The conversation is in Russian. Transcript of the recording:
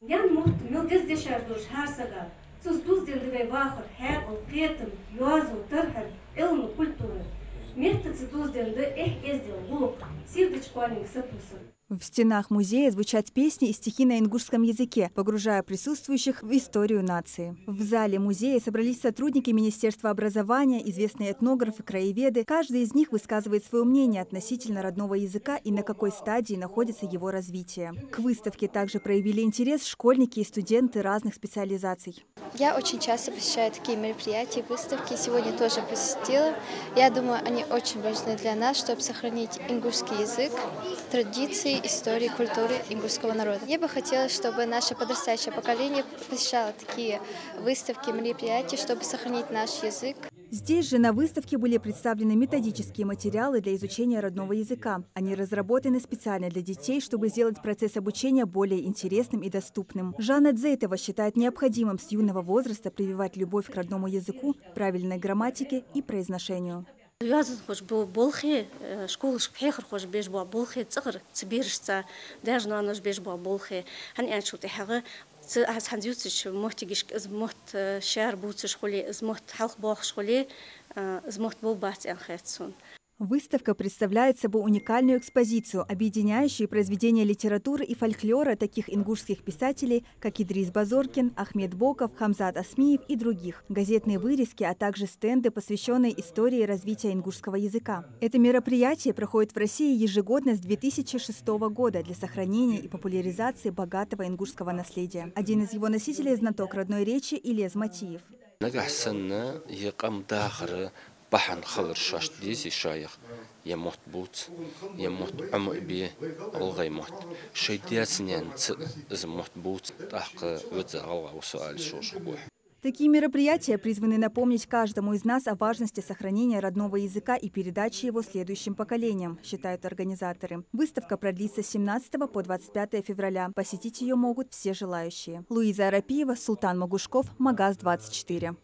Ян мухт милгез дешардуш харсага. Цус дуз дендеве вахр, хакл, кетм, юазу, тархар, илму, культуры. Мехта цитуз денде эздел, лук, сирдыч куанинг сапуса. В стенах музея звучат песни и стихи на ингушском языке, погружая присутствующих в историю нации. В зале музея собрались сотрудники Министерства образования, известные этнографы, краеведы. Каждый из них высказывает свое мнение относительно родного языка и на какой стадии находится его развитие. К выставке также проявили интерес школьники и студенты разных специализаций. Я очень часто посещаю такие мероприятия, выставки. Сегодня тоже посетила. Я думаю, они очень важны для нас, чтобы сохранить ингушский язык, традиции, истории, культуры ингушского народа. Я бы хотела, чтобы наше подрастающее поколение посещало такие выставки, мероприятия, чтобы сохранить наш язык. Здесь же на выставке были представлены методические материалы для изучения родного языка. Они разработаны специально для детей, чтобы сделать процесс обучения более интересным и доступным. Жанна Дзейтова считает необходимым с юного возраста прививать любовь к родному языку, правильной грамматике и произношению. Язык хоч был болхе, школа шкхер хоч беж был болхе, цигр цбиршца, даже на наш беж был болхе. Они анчут хага аз ханзютш мохтигиш змот шар буц школе змот халх бах школе змот был бат анхетсун. Выставка представляет собой уникальную экспозицию, объединяющую произведения литературы и фольклора таких ингушских писателей, как Идрис Базоркин, Ахмед Боков, Хамзат Асмиев и других, газетные вырезки, а также стенды, посвященные истории развития ингушского языка. Это мероприятие проходит в России ежегодно с 2006 года для сохранения и популяризации богатого ингушского наследия. Один из его носителей – знаток родной речи Ильяс Матиев. بحن خلر شاشت ديزي شايخ يموت بوت يموت بي الغي موت شيديات سنين زموت بوت تحق وتزغوا وسؤال شو شبوح. Такие мероприятия призваны напомнить каждому из нас о важности сохранения родного языка и передачи его следующим поколениям, считают организаторы. Выставка продлится с 17 по 25 февраля. Посетить ее могут все желающие. Луиза Арапиева, Султан Магушков, Магаз 24.